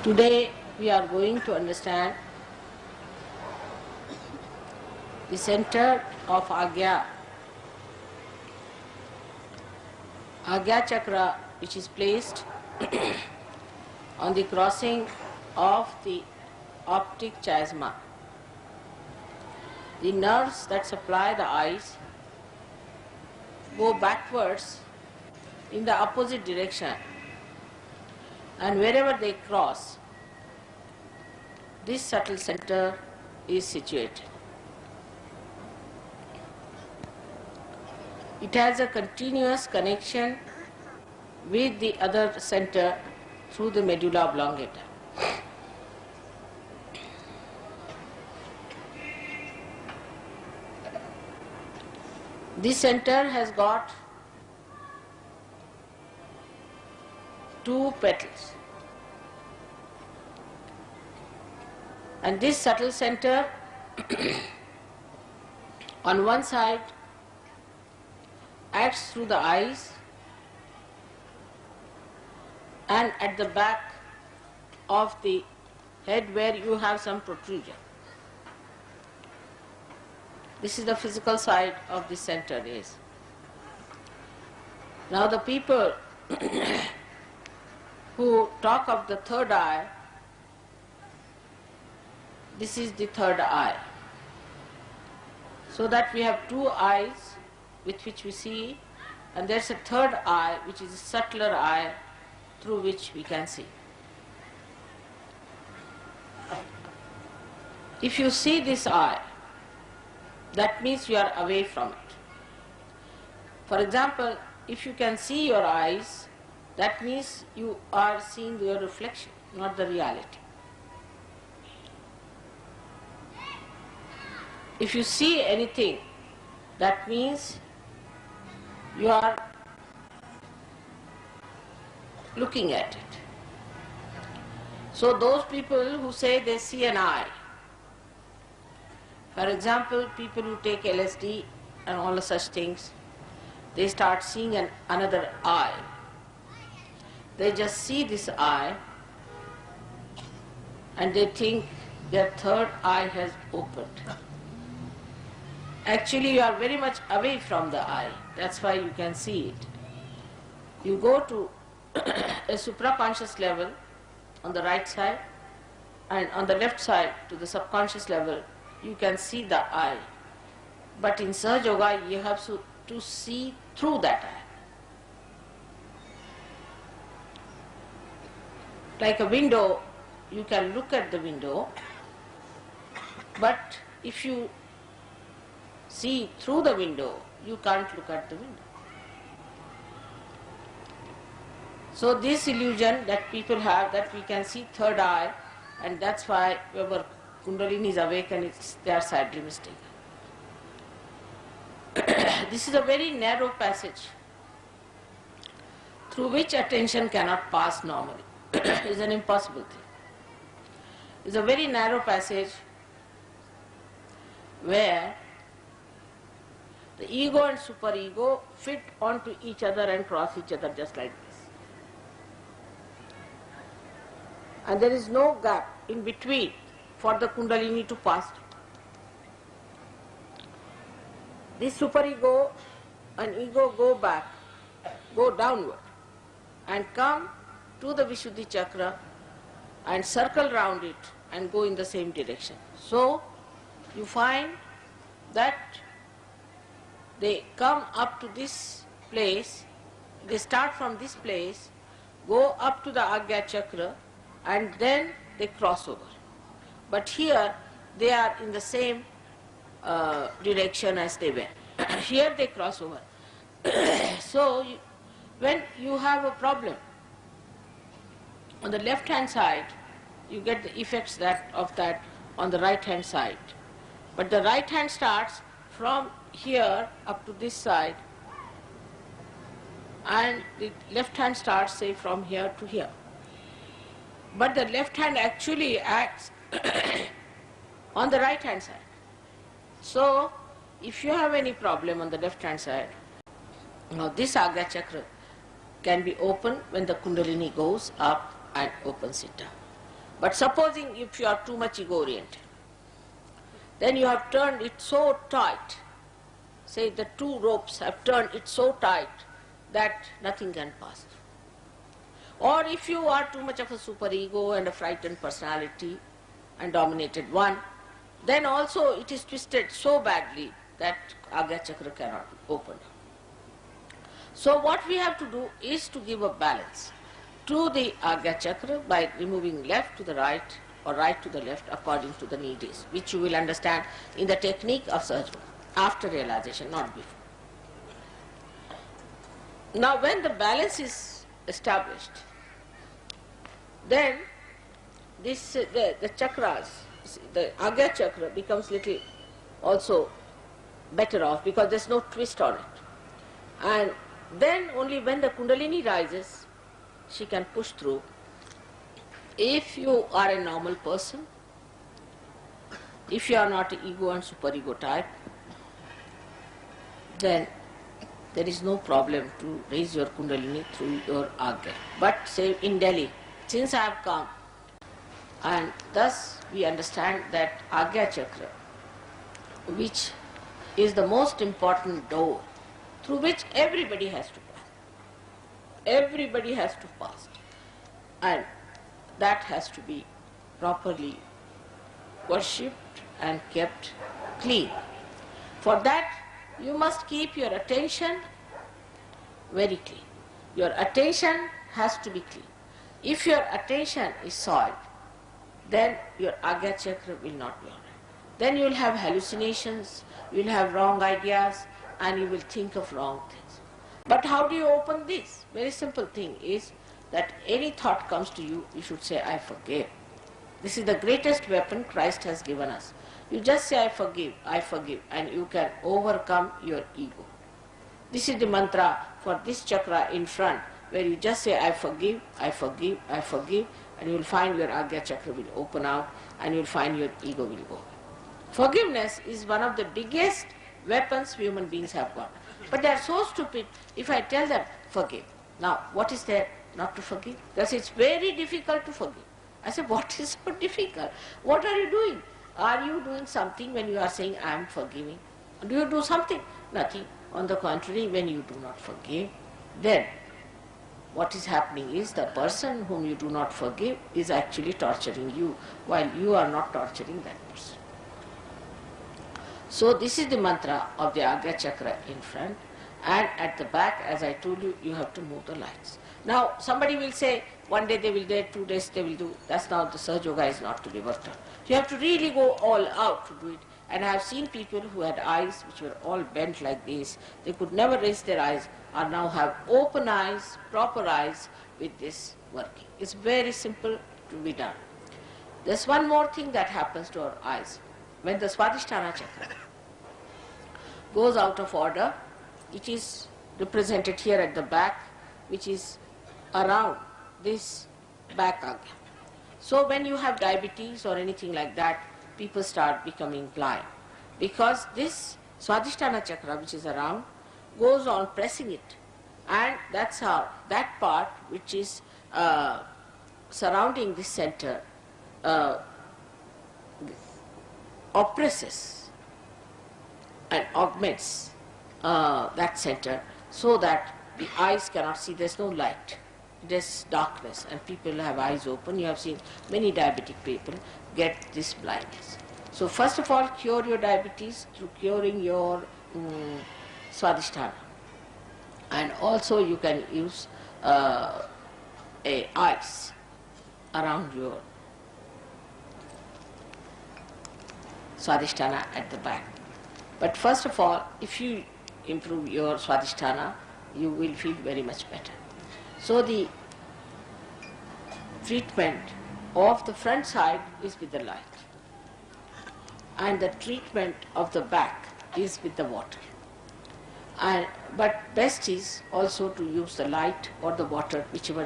Today we are going to understand the center of Agnya chakra, which is placed on the crossing of the optic chiasma. The nerves that supply the eyes go backwards in the opposite direction, and wherever they cross, this subtle center is situated. It has a continuous connection with the other center through the medulla oblongata. This center has got two petals, and this subtle center on one side acts through the eyes, and at the back of the head where you have some protrusion. This is the physical side of this center is. Now the people who talk of the third eye, this is the third eye. So that we have two eyes with which we see, and there's a third eye which is a subtler eye through which we can see. If you see this eye, that means you are away from it. For example, if you can see your eyes, that means you are seeing your reflection, not the reality. If you see anything, that means you are looking at it. So those people who say they see an eye, for example, people who take LSD and all of such things, they start seeing another eye. They just see this eye and they think their third eye has opened. Actually, you are very much away from the eye. That's why you can see it. You go to a supraconscious level on the right side, and on the left side to the subconscious level, you can see the eye. But in Sahaja Yoga, you have to see through that eye. Like a window, you can look at the window, but if you see through the window, you can't look at the window. So this illusion that people have that we can see third eye, and that's why whoever Kundalini is awakened, they are sadly mistaken. This is a very narrow passage through which attention cannot pass normally. It's an impossible thing. It's a very narrow passage where the ego and superego fit onto each other and cross each other just like this. And there is no gap in between for the Kundalini to pass through. This superego and ego go downward and come to the Vishuddhi chakra and circle round it and go in the same direction. So you find that they come up to this place, they start from this place, go up to the Agnya chakra, and then they cross over. But here they are in the same direction as they went. Here they cross over. So when you have a problem on the left hand side, you get the effects of that on the right hand side. But the right hand starts from here up to this side, and the left hand starts, say, from here to here. But the left hand actually acts on the right hand side. So if you have any problem on the left hand side, now this Agnya chakra can be opened when the Kundalini goes up and opens it down. But supposing if you are too much ego-oriented, then you have turned it so tight, say the two ropes have turned it so tight that nothing can pass through. Or if you are too much of a superego and a frightened personality and dominated one, then also it is twisted so badly that Agnya Chakra cannot be opened. So what we have to do is to give a balance to the Agnya Chakra by removing left to the right or right to the left according to the need is, which you will understand in the technique of Sahaj after realization, not before. Now when the balance is established, then this the chakras, the Agnya Chakra becomes little also better off because there is no twist on it. And then only when the Kundalini rises, she can push through. If you are a normal person, if you are not ego and superego type, then there is no problem to raise your Kundalini through your Agnya. But say in Delhi, since I have come, and thus we understand that Agnya Chakra, which is the most important door through which everybody has to pass. Everybody has to pass. And that has to be properly worshipped and kept clean. For that, you must keep your attention very clean. Your attention has to be clean. If your attention is soiled, then your Agnya Chakra will not be alright. Then you will have hallucinations, you will have wrong ideas, and you will think of wrong things. But how do you open this? Very simple thing is that any thought comes to you, you should say, I forgive. This is the greatest weapon Christ has given us. You just say, I forgive, and you can overcome your ego. This is the mantra for this chakra in front, where you just say, I forgive, and you will find your Agnya Chakra will open out, and you will find your ego will go. Forgiveness is one of the biggest weapons human beings have got. But they are so stupid, if I tell them, forgive. Now, what is there not to forgive? Because it's very difficult to forgive. I say, what is so difficult? What are you doing? Are you doing something when you are saying, I am forgiving? Do you do something? Nothing. On the contrary, when you do not forgive, then what is happening is the person whom you do not forgive is actually torturing you, while you are not torturing that person. So this is the mantra of the Agnya Chakra in front, and at the back, as I told you, you have to move the lights. Now somebody will say, one day they will do, 2 days they will do. That's now the Sahaja Yoga is not to be worked on. You have to really go all out to do it. And I have seen people who had eyes which were all bent like this. They could never raise their eyes, or now have open eyes, proper eyes with this working. It's very simple to be done. There's one more thing that happens to our eyes. When the Swadhisthana Chakra goes out of order, it is represented here at the back, which is around this back Agnya. So when you have diabetes or anything like that, people start becoming blind, because this Swadhisthana Chakra, which is around, goes on pressing it, and that's how that part which is surrounding this center oppresses and augments that center, so that the eyes cannot see. There's no light, there's darkness, and people have eyes open. You have seen many diabetic people get this blindness. So first of all, cure your diabetes through curing your Swadhisthana, and also you can use a ice around your Swadhisthana at the back. But first of all, if you improve your Swadhisthana, you will feel very much better. So the treatment of the front side is with the light, and the treatment of the back is with the water. But best is also to use the light or the water, whichever